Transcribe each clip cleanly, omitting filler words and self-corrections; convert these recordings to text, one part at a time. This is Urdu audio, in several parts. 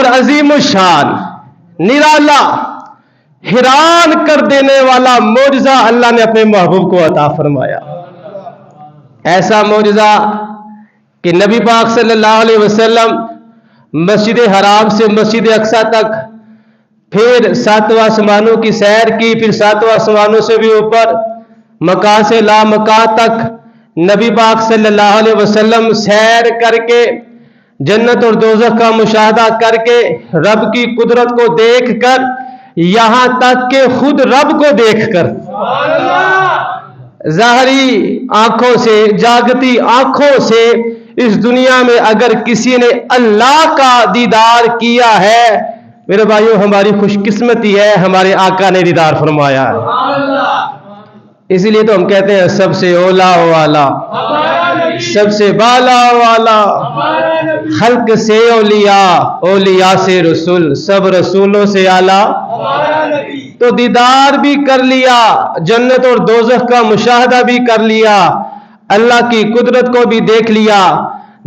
اور عظیم الشان، نرالا، حیران کر دینے والا معجزہ اللہ نے اپنے محبوب کو عطا فرمایا۔ ایسا معجزہ کہ نبی پاک صلی اللہ علیہ وسلم مسجد حرام سے مسجد اقصی تک، پھر ساتواں آسمانوں کی سیر کی، پھر ساتواں آسمانوں سے بھی اوپر مکان سے لا مکان تک نبی پاک صلی اللہ علیہ وسلم سیر کر کے، جنت اور دوزخ کا مشاہدہ کر کے، رب کی قدرت کو دیکھ کر، یہاں تک کہ خود رب کو دیکھ کر، ظاہری آنکھوں سے، جاگتی آنکھوں سے اس دنیا میں اگر کسی نے اللہ کا دیدار کیا ہے، میرے بھائیوں ہماری خوش قسمتی ہے، ہمارے آقا نے دیدار فرمایا ہے۔ اسی لیے تو ہم کہتے ہیں سب سے اولا والا، سب سے بالا والا، خلق سے اولیاء، اولیاء سے رسول، سب رسولوں سے اعلیٰ۔ تو دیدار بھی کر لیا، جنت اور دوزخ کا مشاہدہ بھی کر لیا، اللہ کی قدرت کو بھی دیکھ لیا۔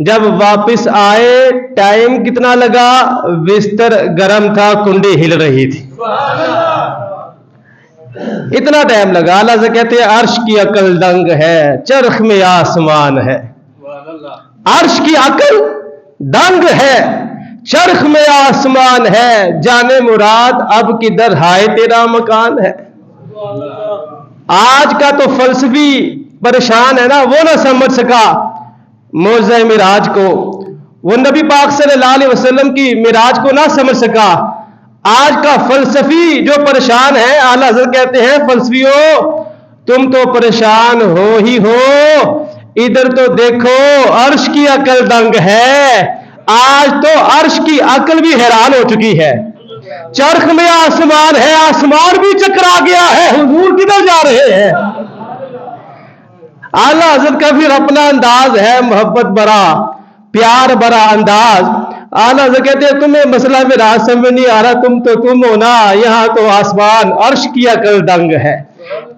جب واپس آئے ٹائم کتنا لگا؟ بستر گرم تھا، کنڈی ہل رہی تھی، اتنا ٹائم لگا۔ اللہ سے کہتے ہیں عرش کی عقل دنگ ہے، چرخ میں آسمان ہے۔ عرش کی عقل دنگ ہے، چرخ میں آسمان ہے، جانے مراد اب کدھر ہائے تیرا مکان ہے۔ آج کا تو فلسفی پریشان ہے نا، وہ نہ سمجھ سکا معجزہ معراج کو، وہ نبی پاک صلی اللہ علیہ وسلم کی معراج کو نہ سمجھ سکا۔ آج کا فلسفی جو پریشان ہے، اعلیٰ حضرت کہتے ہیں فلسفیوں تم تو پریشان ہو ہی ہو، ادھر تو دیکھو عرش کی عقل دنگ ہے۔ آج تو عرش کی عقل بھی حیران ہو چکی ہے، چرخ میں آسمان ہے، آسمان بھی چکرا گیا ہے، حضور کدھر جا رہے ہیں؟ اعلیٰ حضرت کا پھر اپنا انداز ہے، محبت بھرا، پیار بھرا انداز۔ اعلیٰ حضرت کہتے ہیں تمہیں مسئلہ معراج سمجھ نہیں آ رہا، تم ہو نا، یہاں تو آسمان عرش کی عقل دنگ ہے،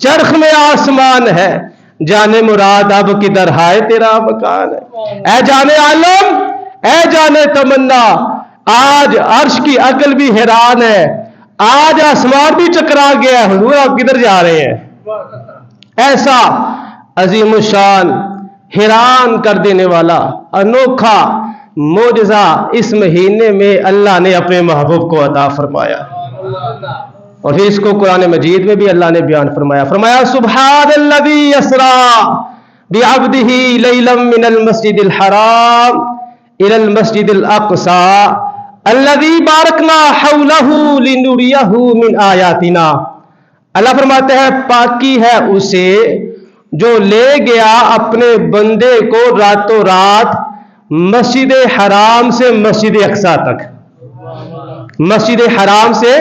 چرخ میں آسمان ہے، جانے مراد اب کدھر ہائے تیرا مکان ہے۔ اے جانے عالم، اے جانے تمنا، آج عرش کی عقل بھی حیران ہے، آج آسمان بھی چکرا گیا ہے، حضور آپ کدھر جا رہے ہیں؟ ایسا عظیم الشان، حیران کر دینے والا انوکھا معجزہ اس مہینے میں اللہ نے اپنے محبوب کو عطا فرمایا، اور پھر اس کو قرآن مجید میں بھی اللہ نے بیان فرمایا۔ فرمایا سبحان الذی اسریٰ بعبدہ لیلا من المسجد الحرام الی المسجد الاقصی الذی بارکنا حولہ لنریہ من آیاتنا۔ اللہ فرماتے ہیں پاکی ہے اسے جو لے گیا اپنے بندے کو راتوں رات مسجد حرام سے مسجد اقصی تک، مسجد حرام سے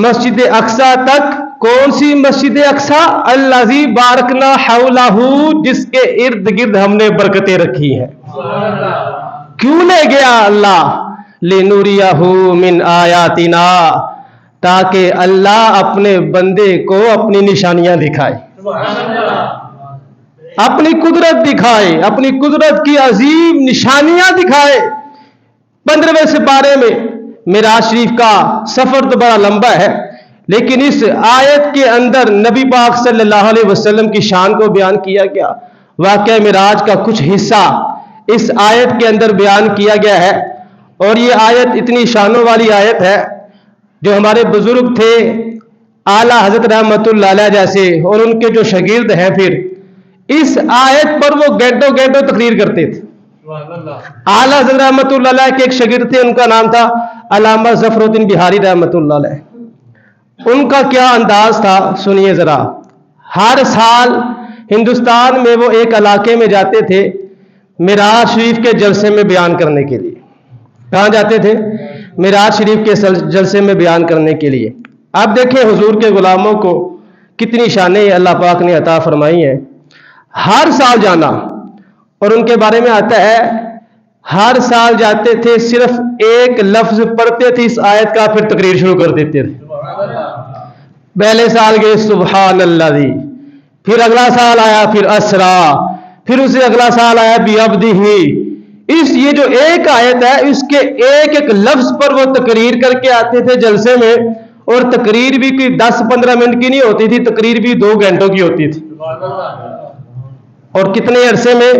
مسجد اقصی تک۔ کون سی مسجد اقصی؟ الذی بارکنا حولہ، جس کے ارد گرد ہم نے برکتیں رکھی ہیں۔ کیوں لے گیا اللہ؟ لنریہ من آیاتنا، تاکہ اللہ اپنے بندے کو اپنی نشانیاں دکھائے، اپنی قدرت دکھائے، اپنی قدرت کی عظیم نشانیاں دکھائے۔ 15ویں سپارے میں معراج شریف کا سفر تو بڑا لمبا ہے، لیکن اس آیت کے اندر نبی پاک صلی اللہ علیہ وسلم کی شان کو بیان کیا گیا۔ واقعہ معراج کا کچھ حصہ اس آیت کے اندر بیان کیا گیا ہے، اور یہ آیت اتنی شانوں والی آیت ہے جو ہمارے بزرگ تھے اعلیٰ حضرت رحمت اللہ علیہ جیسے، اور ان کے جو شاگرد ہیں، پھر اس آیت پر وہ گھنٹوں گھنٹوں تقریر کرتے تھے۔ اعلیٰ حضرت رحمت اللہ علیہ کے ایک شاگرد تھے، ان کا نام تھا علامہ ظفر الدین بہاری رحمت اللہ علیہ۔ ان کا کیا انداز تھا سنیے ذرا۔ ہر سال ہندوستان میں وہ ایک علاقے میں جاتے تھے معراج شریف کے جلسے میں بیان کرنے کے لیے۔ کہاں جاتے تھے؟ معراج شریف کے جلسے میں بیان کرنے کے لیے۔ اب دیکھیں حضور کے غلاموں کو کتنی شانیں اللہ پاک نے عطا فرمائی ہیں۔ ہر سال جانا، اور ان کے بارے میں آتا ہے ہر سال جاتے تھے، صرف ایک لفظ پڑھتے تھے اس آیت کا، پھر تقریر شروع کر دیتے تھے۔ پہلے سال گئے سبحان اللہ، پھر اگلا سال آیا پھر اسرا، پھر اسے اگلا سال آیا بعبدہ، یہ جو ایک آیت ہے اس کے ایک ایک لفظ پر وہ تقریر کر کے آتے تھے جلسے میں، اور تقریر بھی کوئی 10-15 منٹ کی نہیں ہوتی تھی، تقریر بھی 2 گھنٹوں کی ہوتی تھی۔ اور کتنے عرصے میں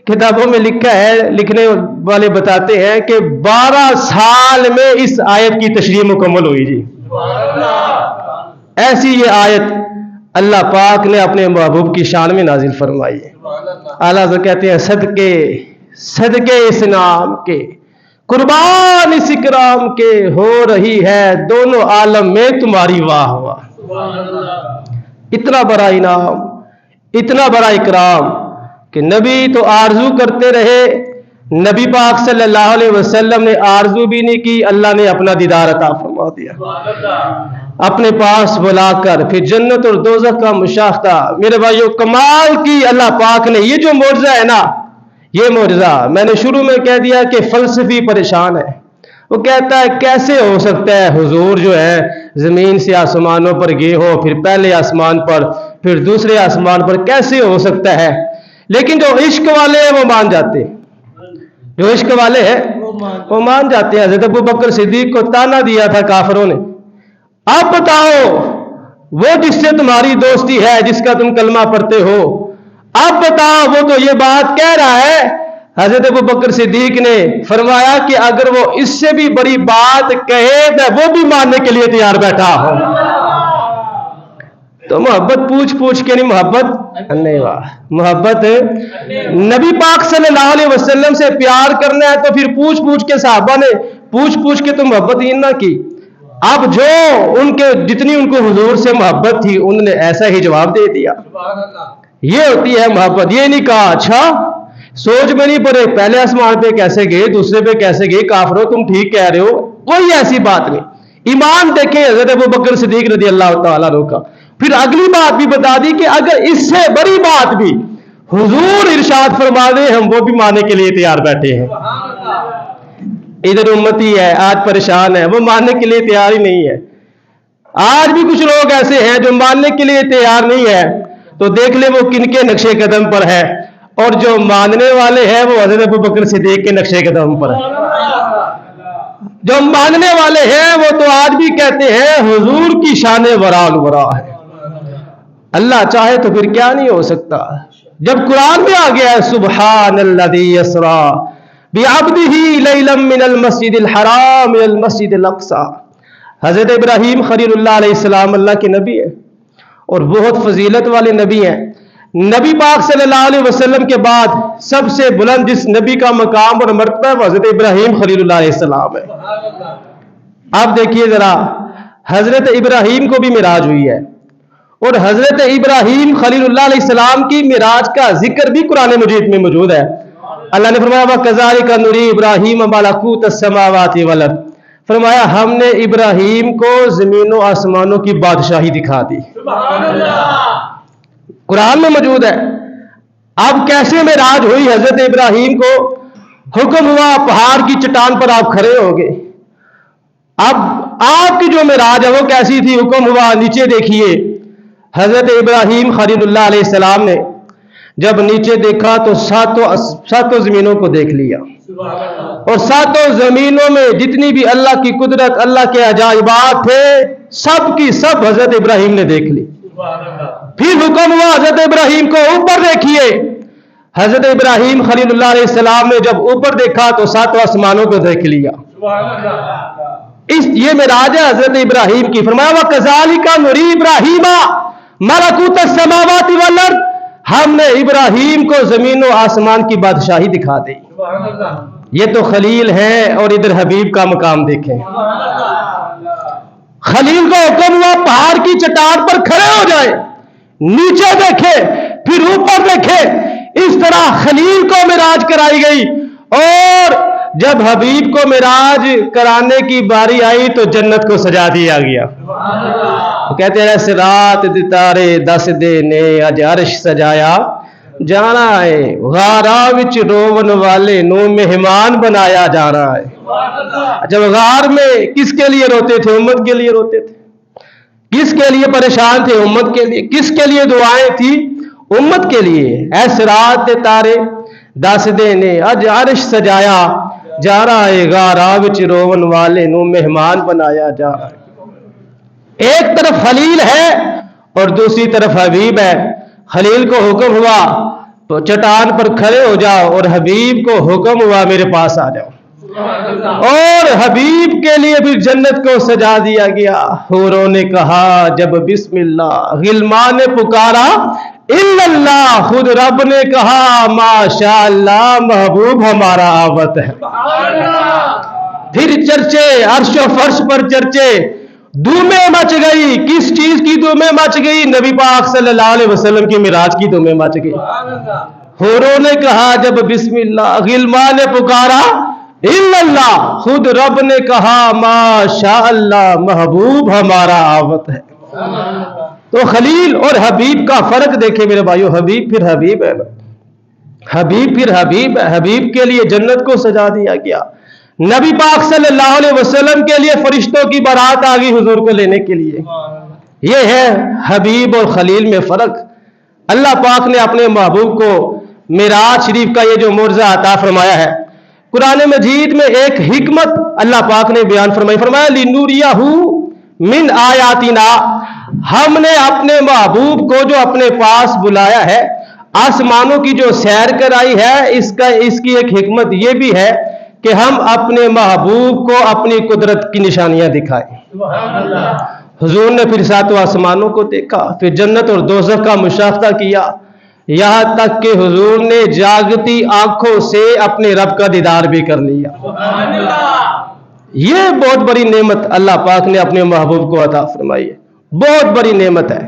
کتابوں میں لکھا ہے، لکھنے والے بتاتے ہیں کہ 12 سال میں اس آیت کی تشریح مکمل ہوئی جی۔ ایسی یہ آیت اللہ پاک نے اپنے محبوب کی شان میں نازل فرمائی ہے۔ اعلیٰ حضرت کہتے ہیں صدقے اس نام کے، قربان اس اکرام کے، ہو رہی ہے دونوں عالم میں تمہاری واہ واہ۔ اتنا بڑا انعام، اتنا بڑا اکرام کہ نبی تو آرزو کرتے رہے، نبی پاک صلی اللہ علیہ وسلم نے آرزو بھی نہیں کی، اللہ نے اپنا دیدار عطا فرما دیا اپنے پاس بلا کر، پھر جنت اور دوزخ کا مشاہدہ۔ میرے بھائیو، کمال کی اللہ پاک نے، یہ جو معجزہ ہے نا، یہ معجزہ میں نے شروع میں کہہ دیا کہ فلسفی پریشان ہے۔ وہ کہتا ہے کیسے ہو سکتا ہے حضور جو ہے زمین سے آسمانوں پر گئے ہو، پھر پہلے آسمان پر پھر دوسرے آسمان پر، کیسے ہو سکتا ہے؟ لیکن جو عشق والے ہیں وہ مان جاتے ہیں، جو عشق والے ہیں وہ مان جاتے ہیں۔ حضرت ابو بکر صدیق کو تانا دیا تھا کافروں نے، آپ بتاؤ وہ جس سے تمہاری دوستی ہے، جس کا تم کلمہ پڑھتے ہو، آپ بتاؤ وہ تو یہ بات کہہ رہا ہے۔ حضرت ابو بکر صدیق نے فرمایا کہ اگر وہ اس سے بھی بڑی بات کہے تو وہ بھی ماننے کے لیے تیار بیٹھا ہو۔ تو محبت پوچھ کے نہیں، محبت نہیں، محبت نبی پاک صلی اللہ علیہ وسلم سے پیار کرنا ہے تو پھر پوچھ کے صحابہ نے پوچھ کے تو محبت ہی نہ کی۔ اب جو ان کے جتنی ان کو حضور سے محبت تھی انہوں نے ایسا ہی جواب دے دیا۔ یہ ہوتی ہے محبت۔ یہ نہیں کہا اچھا سوچ میں نہیں پڑے پہلے آسمان پہ کیسے گئے، دوسرے پہ کیسے گئے، کافروں تم ٹھیک کہہ رہے ہو، کوئی ایسی بات نہیں۔ ایمان دیکھیں حضرت ابو بکر صدیق رضی اللہ تعالیٰ عنہ کا۔ پھر اگلی بات بھی بتا دی کہ اگر اس سے بڑی بات بھی حضور ارشاد فرما دے ہم وہ بھی ماننے کے لیے تیار بیٹھے ہیں۔ ادھر امتی ہے آج پریشان ہے، وہ ماننے کے لیے تیار ہی نہیں ہے۔ آج بھی کچھ لوگ ایسے ہیں جو ماننے کے لیے تیار نہیں ہے، تو دیکھ لیں وہ کن کے نقشے قدم پر ہے، اور جو ماننے والے ہیں وہ حضرت ابو بکر صدیق کے نقشے قدم پر ہے۔ جو ماننے والے ہیں وہ تو آج بھی کہتے ہیں حضور کی شان ورال ورا ہے۔ اللہ چاہے تو پھر کیا نہیں ہو سکتا؟ جب قرآن میں آ گیا ہے سبحان الذی اسری بعبدہ لیلا من المسجد الحرام الى المسجد الاقصی۔ حضرت ابراہیم خلیل اللہ علیہ السلام اللہ کے نبی ہیں اور بہت فضیلت والے نبی ہیں۔ نبی پاک صلی اللہ علیہ وسلم کے بعد سب سے بلند جس نبی کا مقام اور مرتبہ ہے حضرت ابراہیم خلیل اللہ علیہ السلام ہے۔ اب دیکھیے ذرا، حضرت ابراہیم کو بھی معراج ہوئی ہے، اور حضرت ابراہیم خلیل اللہ علیہ السلام کی معراج کا ذکر بھی قرآن مجید میں موجود ہے۔ اللہ نے فرمایا وَكَذَلِكَ نُرِي إِبْرَاهِيمَ مَلَكُوتَ السَّمَاوَاتِ وَالْأَرْضِ، فرمایا ہم نے ابراہیم کو زمینوں آسمانوں کی بادشاہی دکھا دی۔ قرآن میں موجود ہے۔ اب کیسے معراج ہوئی حضرت ابراہیم کو؟ حکم ہوا پہاڑ کی چٹان پر آپ کھڑے ہو گئے۔ اب آپ کی جو معراج ہے وہ کیسی تھی؟ حکم ہوا نیچے دیکھیے۔ حضرت ابراہیم خلیل اللہ علیہ السلام نے جب نیچے دیکھا تو ساتوں زمینوں کو دیکھ لیا، اور ساتوں زمینوں میں جتنی بھی اللہ کی قدرت، اللہ کے عجائبات تھے، سب کی سب حضرت ابراہیم نے دیکھ لی۔ پھر حکم ہوا حضرت ابراہیم کو اوپر دیکھیے۔ حضرت ابراہیم خلیل اللہ علیہ السلام نے جب اوپر دیکھا تو ساتوں آسمانوں کو دیکھ لیا۔ یہ معراج ہے حضرت ابراہیم کی۔ فرمایا وَكَذَلِكَ نُرِي إِبْرَاهِيمَ مَلَكُوتَ السَّمَاوَاتِ وَالْأَرْضِ، ہم نے ابراہیم کو زمین و آسمان کی بادشاہی دکھا دی۔ یہ تو خلیل ہے، اور ادھر حبیب کا مقام دیکھیں۔ خلیل کو حکم ہوا پہاڑ کی چٹان پر کھڑے ہو جائے، نیچے دیکھے پھر اوپر دیکھے۔ اس طرح خلیل کو معراج کرائی گئی، اور جب حبیب کو معراج کرانے کی باری آئی تو جنت کو سجا دیا گیا۔ کہتے ہیں ایسے رات تارے دس دے نے اج عرش سجایا، جانا ہے غارا وچ روون والے نو مہمان بنایا جا رہا ہے۔ جب غار میں کس کے لیے روتے تھے؟ امت کے لیے روتے تھے۔ کس کے لیے پریشان تھے؟ امت کے لیے۔ کس کے لیے دعائیں تھی؟ امت کے لیے۔ ایسے رات تارے دس دے نے اج عرش سجایا جا رہا ہے، غارا وچ روون والے نو مہمان بنایا جا رہا ہے۔ ایک طرف خلیل ہے اور دوسری طرف حبیب ہے۔ خلیل کو حکم ہوا تو چٹان پر کھڑے ہو جاؤ، اور حبیب کو حکم ہوا میرے پاس آ جاؤ، اور حبیب کے لیے بھی جنت کو سجا دیا گیا۔ حوروں نے کہا جب بسم اللہ، غلمان نے پکارا الا اللہ، خود رب نے کہا ماشاء اللہ، محبوب ہمارا آوت ہے۔ پھر چرچے عرش و فرش پر چرچے، دھومیں مچ گئی۔ کس چیز کی دھومیں مچ گئی؟ نبی پاک صلی اللہ علیہ وسلم کی معراج کی دھومیں مچ گئی۔ حوروں نے کہا جب بسم اللہ، غلمان نے پکارا الا اللہ، خود رب نے کہا ماشاء اللہ، محبوب ہمارا آوت ہے۔ تو خلیل اور حبیب کا فرق دیکھیں میرے بھائیو، حبیب پھر حبیب ہے، حبیب پھر حبیب ہے۔ حبیب کے لیے جنت کو سجا دیا گیا۔ نبی پاک صلی اللہ علیہ وسلم کے لیے فرشتوں کی بارات آ گئی حضور کو لینے کے لیے۔ یہ ہے حبیب اور خلیل میں فرق۔ اللہ پاک نے اپنے محبوب کو معراج شریف کا یہ جو معجزہ عطا فرمایا ہے، قرآن مجید میں ایک حکمت اللہ پاک نے بیان فرمائی، فرمایا لِنُرِيَهُ مِنْ آیاتنا، ہم نے اپنے محبوب کو جو اپنے پاس بلایا ہے، آسمانوں کی جو سیر کرائی ہے، اس کی ایک حکمت یہ بھی ہے کہ ہم اپنے محبوب کو اپنی قدرت کی نشانیاں دکھائیں۔ حضور نے پھر ساتوں آسمانوں کو دیکھا، پھر جنت اور دوزخ کا مشاہدہ کیا، یہاں تک کہ حضور نے جاگتی آنکھوں سے اپنے رب کا دیدار بھی کر لیا۔ یہ بہت بڑی نعمت اللہ پاک نے اپنے محبوب کو عطا فرمائی ہے، بہت بڑی نعمت ہے۔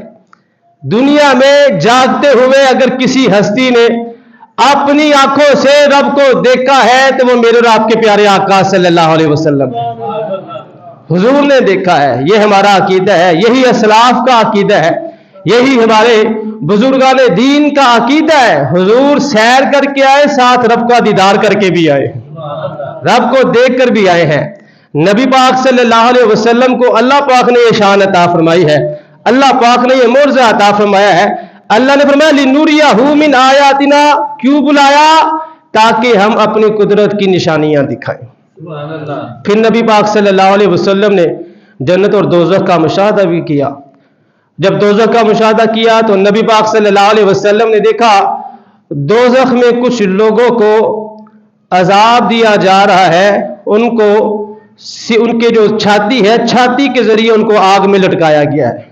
دنیا میں جاگتے ہوئے اگر کسی ہستی نے اپنی آنکھوں سے رب کو دیکھا ہے تو وہ میرے اور آپ کے پیارے آقا صلی اللہ علیہ وسلم، حضور نے دیکھا ہے۔ یہ ہمارا عقیدہ ہے، یہی اسلاف کا عقیدہ ہے، یہی ہمارے بزرگان دین کا عقیدہ ہے۔ حضور سیر کر کے آئے، ساتھ رب کا دیدار کر کے بھی آئے، رب کو دیکھ کر بھی آئے ہیں۔ نبی پاک صلی اللہ علیہ وسلم کو اللہ پاک نے یہ شان عطا فرمائی ہے، اللہ پاک نے یہ معجزہ عطا فرمایا ہے۔ اللہ نے فرمایا لِنُرِيَهُ مِنْ آیاتنا، کیوں بلایا؟ تاکہ ہم اپنی قدرت کی نشانیاں دکھائیں۔ پھر نبی پاک صلی اللہ علیہ وسلم نے جنت اور دوزخ کا مشاہدہ بھی کیا۔ جب دوزخ کا مشاہدہ کیا تو نبی پاک صلی اللہ علیہ وسلم نے دیکھا دوزخ میں کچھ لوگوں کو عذاب دیا جا رہا ہے، ان کے جو چھاتی ہے، چھاتی کے ذریعے ان کو آگ میں لٹکایا گیا ہے۔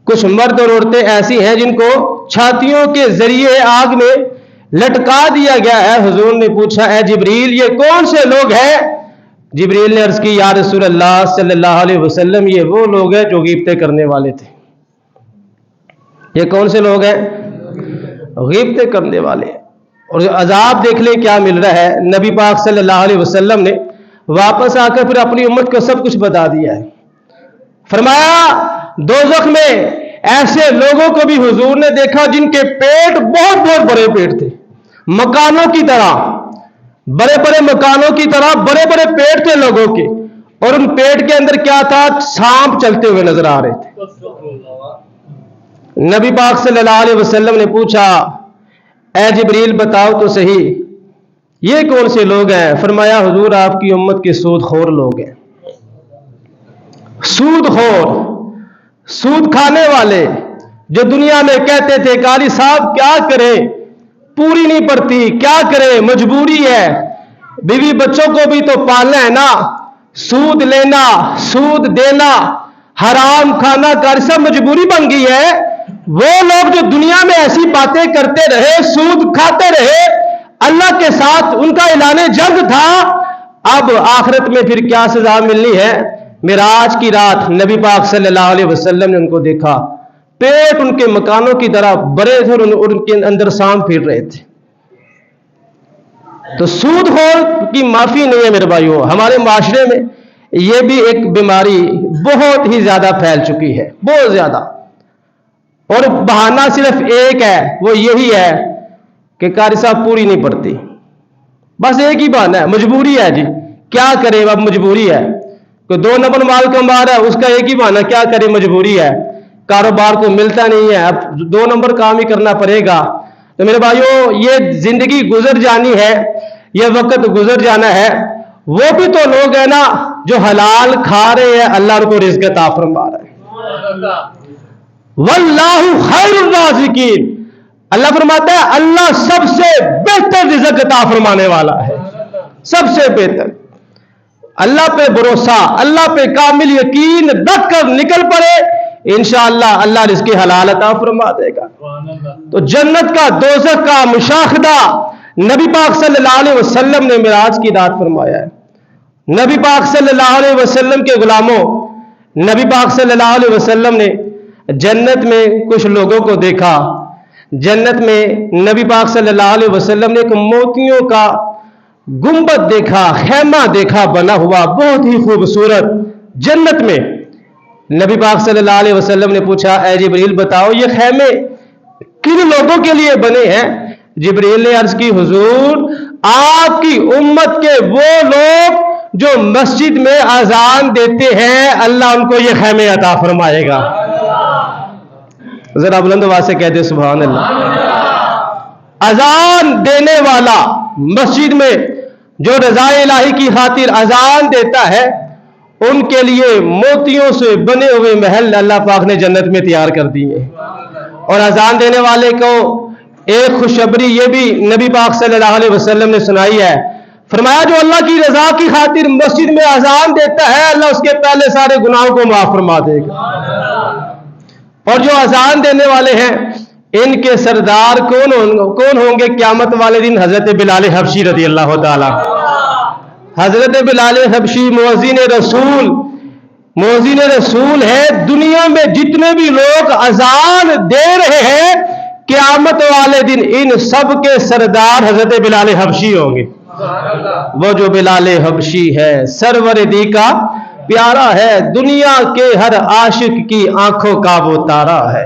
کچھ مرد اور عورتیں ایسی ہیں جن کو چھاتیوں کے ذریعے آگ میں لٹکا دیا گیا ہے۔ حضور نے پوچھا اے جبریل یہ کون سے لوگ ہیں؟ جبریل نے عرض کی یا رسول اللہ صلی اللہ علیہ وسلم یہ وہ لوگ ہیں جو غیبتیں کرنے والے تھے۔ یہ کون سے لوگ ہیں؟ غیبتیں کرنے والے۔ اور عذاب دیکھ لیں کیا مل رہا ہے۔ نبی پاک صلی اللہ علیہ وسلم نے واپس آ کر پھر اپنی امت کو سب کچھ بتا دیا ہے۔ فرمایا دوزخ میں ایسے لوگوں کو بھی حضور نے دیکھا جن کے پیٹ بہت بہت بڑے پیٹ تھے، مکانوں کی طرح، بڑے بڑے مکانوں کی طرح بڑے بڑے پیٹ تھے لوگوں کے، اور ان پیٹ کے اندر کیا تھا؟ سانپ چلتے ہوئے نظر آ رہے تھے۔ نبی پاک صلی اللہ علیہ وسلم نے پوچھا اے جبریل بتاؤ تو صحیح یہ کون سے لوگ ہیں؟ فرمایا حضور آپ کی امت کے سود خور لوگ ہیں، سود خور، سود کھانے والے، جو دنیا میں کہتے تھے قاری صاحب کیا کریں، پوری نہیں پڑتی، کیا کریں، مجبوری ہے، بیوی بچوں کو بھی تو پالنا ہے نا، سود لینا، سود دینا، حرام کھانا، قاری صاحب مجبوری بن گئی ہے۔ وہ لوگ جو دنیا میں ایسی باتیں کرتے رہے، سود کھاتے رہے، اللہ کے ساتھ ان کا اعلان جنگ تھا، اب آخرت میں پھر کیا سزا ملنی ہے؟ معراج کی رات نبی پاک صلی اللہ علیہ وسلم نے ان کو دیکھا، پیٹ ان کے مکانوں کی طرح بڑے تھے اور ان کے اندر سانپ پھر رہے تھے۔ تو سود خور کی معافی نہیں ہے میرے بھائیوں۔ ہمارے معاشرے میں یہ بھی ایک بیماری بہت ہی زیادہ پھیل چکی ہے، بہت زیادہ، اور بہانہ صرف ایک ہے، وہ یہی ہے کہ قاری صاحب پوری نہیں پڑتی، بس ایک ہی بہانہ ہے، مجبوری ہے جی، کیا کرے اب مجبوری ہے، کوئی 2 نمبر مال کما رہا ہے اس کا ایک ہی بہانہ کیا کرے مجبوری ہے، کاروبار کو ملتا نہیں ہے اب 2 نمبر کام ہی کرنا پڑے گا، تو میرے بھائیوں یہ زندگی گزر جانی ہے، یہ وقت گزر جانا ہے. وہ بھی تو لوگ ہیں نا جو حلال کھا رہے ہیں، اللہ ان کو رزق عطا فرما رہا ہے. واللہ خیر الرازقین، اللہ فرماتا ہے اللہ سب سے بہتر رزق عطا فرمانے والا ہے، سب سے بہتر. اللہ پہ بھروسہ، اللہ پہ کامل یقین رکھ کر نکل پڑے، انشاءاللہ اللہ رزق حلال عطا فرما دے گا. تو جنت کا دوزخ کا مشاہدہ نبی پاک صلی اللہ علیہ وسلم نے معراج کی رات فرمایا ہے. نبی پاک صلی اللہ علیہ وسلم کے غلاموں، نبی پاک صلی اللہ علیہ وسلم نے جنت میں کچھ لوگوں کو دیکھا. جنت میں نبی پاک صلی اللہ علیہ وسلم نے ایک موتیوں کا گنبد دیکھا، خیمہ دیکھا بنا ہوا، بہت ہی خوبصورت. جنت میں نبی پاک صلی اللہ علیہ وسلم نے پوچھا اے جبریل بتاؤ یہ خیمے کن لوگوں کے لیے بنے ہیں؟ جبریل نے عرض کی حضور آپ کی امت کے وہ لوگ جو مسجد میں اذان دیتے ہیں، اللہ ان کو یہ خیمے عطا فرمائے گا. ذرا بلند آواز سے کہہ دے سبحان اللہ. اذان دینے والا مسجد میں جو رضا الہی کی خاطر اذان دیتا ہے، ان کے لیے موتیوں سے بنے ہوئے محل اللہ پاک نے جنت میں تیار کر دیے. اور اذان دینے والے کو ایک خوشخبری یہ بھی نبی پاک صلی اللہ علیہ وسلم نے سنائی ہے. فرمایا جو اللہ کی رضا کی خاطر مسجد میں اذان دیتا ہے، اللہ اس کے پہلے سارے گناہوں کو معاف فرما دے گا. اور جو اذان دینے والے ہیں ان کے سردار کون ہوں گے قیامت والے دن؟ حضرت بلال حبشی رضی اللہ تعالی. حضرت بلال حبشی مؤذن رسول ہے. دنیا میں جتنے بھی لوگ اذان دے رہے ہیں قیامت والے دن ان سب کے سردار حضرت بلال حبشی ہوں گے. وہ جو بلال حبشی ہے سرور دی کا پیارا ہے، دنیا کے ہر عاشق کی آنکھوں کا وہ تارا ہے.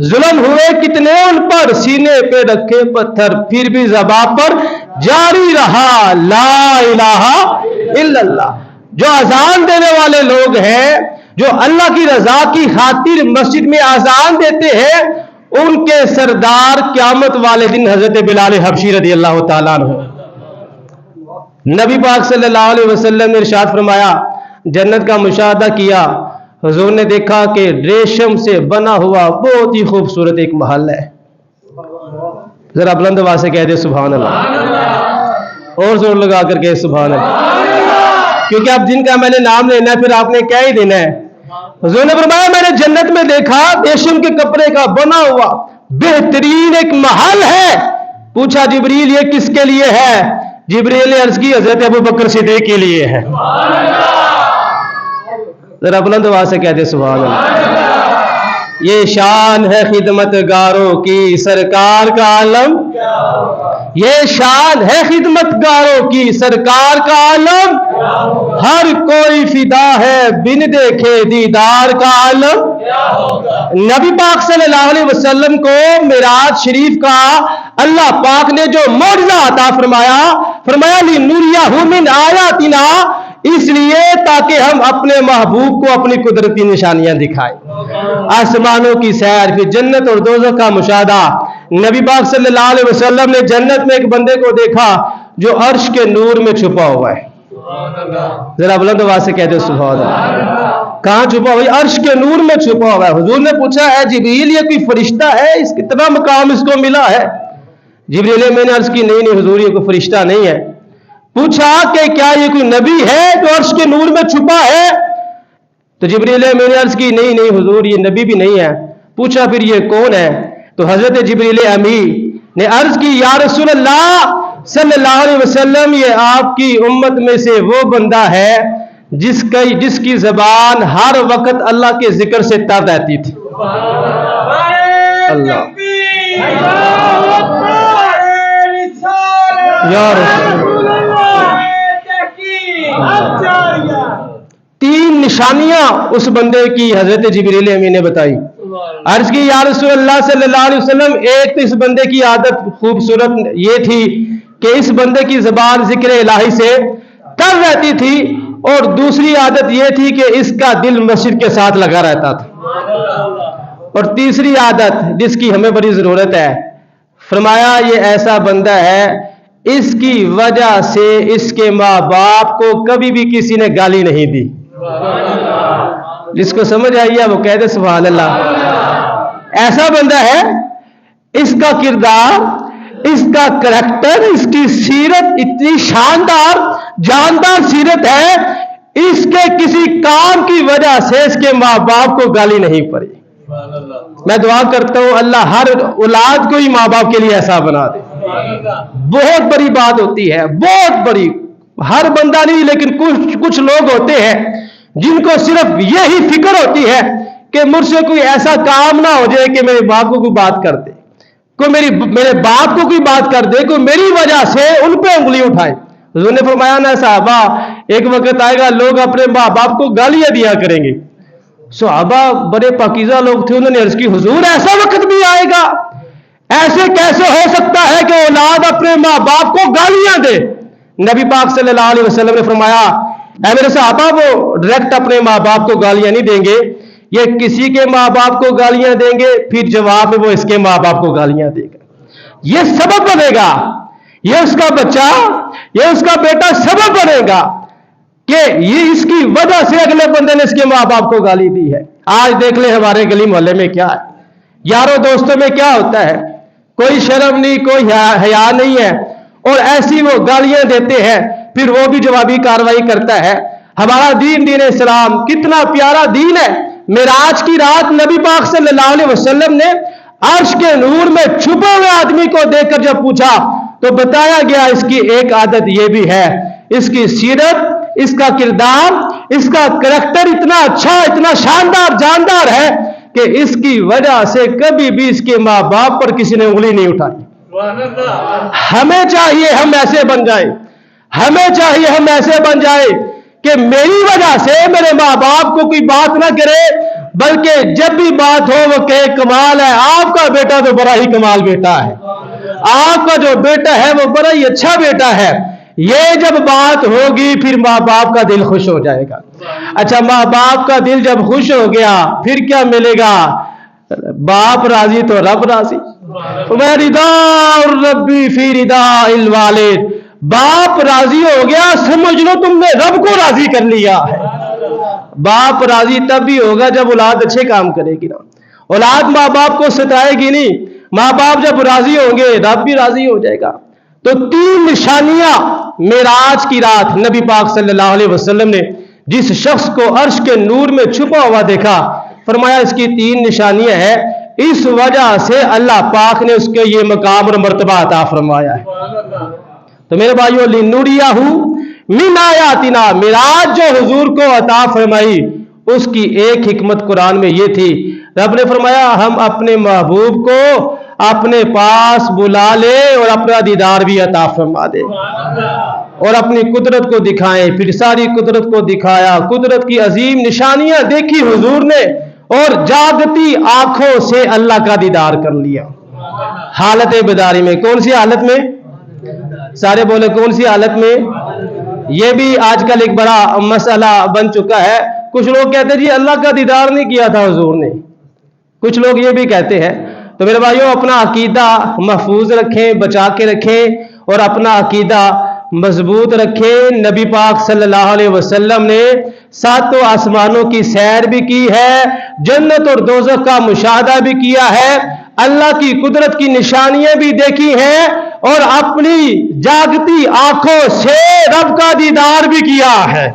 ظلم ہوئے کتنے ان پر، سینے پہ رکھے پتھر، پھر بھی زبان پر جاری رہا لا الہ الا اللہ. جو اذان دینے والے لوگ ہیں، جو اللہ کی رضا کی خاطر مسجد میں اذان دیتے ہیں، ان کے سردار قیامت والے دن حضرت بلال حبشی رضی اللہ تعالیٰ عنہ. نبی پاک صلی اللہ علیہ وسلم نے ارشاد فرمایا جنت کا مشاہدہ کیا، حضور نے دیکھا کہ ریشم سے بنا ہوا بہت ہی خوبصورت ایک محل ہے. ذرا بلند آواز سے کہہ دے سبحان اللہ، اور زور لگا کر کہے سبحان اللہ، کیونکہ اب جن کا میں نے نام لینا ہے پھر آپ نے کیا ہی دینا ہے. حضور نے فرمایا میں نے جنت میں دیکھا ریشم کے کپڑے کا بنا ہوا بہترین ایک محل ہے. پوچھا جبریل یہ کس کے لیے ہے؟ جبریل نے عرض کی حضرت ابوبکر صدیق کے لیے ہے. ذرا بلند آواز سے کہہ دے سبحان اللہ. یہ شان ہے خدمت گاروں کی سرکار کا عالم، یہ شان ہے خدمت گاروں کی سرکار کا عالم، ہر کوئی فدا ہے بن دیکھے دیدار کا عالم. نبی پاک صلی اللہ علیہ وسلم کو معراج شریف کا اللہ پاک نے جو معجزہ عطا فرمایا لِنُرِيَهُ مِنْ آیاتنا، اس لیے تاکہ ہم اپنے محبوب کو اپنی قدرتی نشانیاں دکھائیں. آسمانوں کی سیر، پھر جنت اور دوزخ کا مشاہدہ. نبی پاک صلی اللہ علیہ وسلم نے جنت میں ایک بندے کو دیکھا جو عرش کے نور میں چھپا ہوا ہے. ذرا بلند آواز سے کہتے سبحان اللہ. کہاں چھپا ہوا ہے؟ عرش کے نور میں چھپا ہوا ہے. حضور نے پوچھا اے جبریل یہ کوئی فرشتہ ہے؟ اس کتنا مقام اس کو ملا ہے؟ جبریل میں نے عرض کی نہیں حضور یہ کوئی فرشتہ نہیں ہے. پوچھا کہ کیا یہ کوئی نبی ہے جو عرش کے نور میں چھپا ہے؟ تو جبریل میں نے عرض کی نہیں حضور یہ نبی بھی نہیں ہے. پوچھا پھر یہ کون ہے؟ تو حضرت جبریل امی نے عرض کی یا رسول اللہ صلی اللہ علیہ وسلم یہ آپ کی امت میں سے وہ بندہ ہے جس کی زبان ہر وقت اللہ کے ذکر سے تر رہتی تھی. اللہ یا رسول تین نشانیاں اس بندے کی حضرت جبریل امی نے بتائی. عرض کی یا رسول اللہ صلی اللہ علیہ وسلم ایک تو اس بندے کی عادت خوبصورت یہ تھی کہ اس بندے کی زبان ذکر الہی سے تر رہتی تھی، اور دوسری عادت یہ تھی کہ اس کا دل مسجد کے ساتھ لگا رہتا تھا، اور تیسری عادت جس کی ہمیں بڑی ضرورت ہے فرمایا یہ ایسا بندہ ہے اس کی وجہ سے اس کے ماں باپ کو کبھی بھی کسی نے گالی نہیں دی. جس کو سمجھ آئی ہے وہ کہہ دے سبحان اللہ. ایسا بندہ ہے، اس کا کردار، اس کا کریکٹر، اس کی سیرت اتنی شاندار جاندار سیرت ہے، اس کے کسی کام کی وجہ سے اس کے ماں باپ کو گالی نہیں پڑی. میں دعا کرتا ہوں اللہ ہر اولاد کو ہی ماں باپ کے لیے ایسا بنا دے. بہت بڑی بات ہوتی ہے، بہت بڑی. ہر بندہ نہیں لیکن کچھ لوگ ہوتے ہیں جن کو صرف یہی فکر ہوتی ہے کہ مجھ سے کوئی ایسا کام نہ ہو جائے کہ میرے باپ کو کوئی بات کر دے، کوئی میرے باپ کو کوئی بات کر دے، کوئی میری وجہ سے ان پہ انگلی اٹھائے. حضور نے فرمایا نا صحابہ ایک وقت آئے گا لوگ اپنے ماں باپ کو گالیاں دیا کریں گے. صحابہ بڑے پاکیزہ لوگ تھے، انہوں نے عرض کی حضور ایسا وقت بھی آئے گا؟ ایسے کیسے ہو سکتا ہے کہ اولاد اپنے ماں باپ کو گالیاں دے؟ نبی پاک صلی اللہ علیہ وسلم نے فرمایا اے میرے صحابہ وہ ڈائریکٹ اپنے ماں باپ کو گالیاں نہیں دیں گے، یہ کسی کے ماں باپ کو گالیاں دیں گے پھر جواب میں وہ اس کے ماں باپ کو گالیاں دے گا. یہ سبب بنے گا، یہ اس کا بچہ، یہ اس کا بیٹا سبب بنے گا کہ یہ اس کی وجہ سے اگلے بندے نے اس کے ماں باپ کو گالی دی ہے. آج دیکھ لیں ہمارے گلی محلے میں کیا ہے، یاروں دوستوں میں کیا ہوتا ہے، کوئی شرم نہیں، کوئی حیا نہیں ہے، اور ایسی وہ گالیاں دیتے ہیں پھر وہ بھی جوابی کاروائی کرتا ہے. ہمارا دین اسلام کتنا پیارا دین ہے. معراج کی رات نبی پاک صلی اللہ علیہ وسلم نے عرش کے نور میں چھپے ہوئے آدمی کو دیکھ کر جب پوچھا تو بتایا گیا اس کی ایک عادت یہ بھی ہے، اس کی سیرت، اس کا کردار، اس کا کریکٹر اتنا اچھا، اتنا شاندار جاندار ہے کہ اس کی وجہ سے کبھی بھی اس کے ماں باپ پر کسی نے انگلی نہیں اٹھائی. ہمیں چاہیے ہم ایسے بن جائیں، ہمیں چاہیے ہم ایسے بن جائیں کہ میری وجہ سے میرے ماں باپ کو کوئی بات نہ کرے، بلکہ جب بھی بات ہو وہ کہے کمال ہے آپ کا بیٹا تو بڑا ہی کمال بیٹا ہے، آپ کا جو بیٹا ہے وہ بڑا ہی اچھا بیٹا ہے. یہ جب بات ہوگی پھر ماں باپ کا دل خوش ہو جائے گا. اچھا ماں باپ کا دل جب خوش ہو گیا پھر کیا ملے گا؟ باپ راضی تو رب راضی. رضا ربی فی رضا الوالد. باپ راضی ہو گیا سمجھ لو تم نے رب کو راضی کر لیا ہے. باپ راضی تب بھی ہوگا جب اولاد اچھے کام کرے گی نا. اولاد ماں باپ کو ستائے گی نہیں، ماں باپ جب راضی ہوں گے رب بھی راضی ہو جائے گا. تو 3 نشانیاں معراج کی رات نبی پاک صلی اللہ علیہ وسلم نے جس شخص کو عرش کے نور میں چھپا ہوا دیکھا، فرمایا اس کی 3 نشانیاں ہیں، اس وجہ سے اللہ پاک نے اس کے یہ مقام اور مرتبہ عطا فرمایا ہے. تو میرے بھائیو لِنُرِيَهُ مِنْ آیاتنا، معراج جو حضور کو عطا فرمائی اس کی ایک حکمت قرآن میں یہ تھی، رب نے فرمایا ہم اپنے محبوب کو اپنے پاس بلا لے اور اپنا دیدار بھی عطا فرما دے اور اپنی قدرت کو دکھائیں. پھر ساری قدرت کو دکھایا، قدرت کی عظیم نشانیاں دیکھی حضور نے اور جاگتی آنکھوں سے اللہ کا دیدار کر لیا. حالت بیداری میں، کون سی حالت میں؟ سارے بولے کون سی حالت میں؟ یہ بھی آج کل ایک بڑا مسئلہ بن چکا ہے. کچھ لوگ کہتے ہیں جی اللہ کا دیدار نہیں کیا تھا حضور نے، کچھ لوگ یہ بھی کہتے ہیں. تو میرے بھائیوں اپنا عقیدہ محفوظ رکھیں، بچا کے رکھیں اور اپنا عقیدہ مضبوط رکھیں. نبی پاک صلی اللہ علیہ وسلم نے 7 آسمانوں کی سیر بھی کی ہے، جنت اور دوزخ کا مشاہدہ بھی کیا ہے، اللہ کی قدرت کی نشانیاں بھی دیکھی ہیں اور اپنی جاگتی آنکھوں سے رب کا دیدار بھی کیا ہے.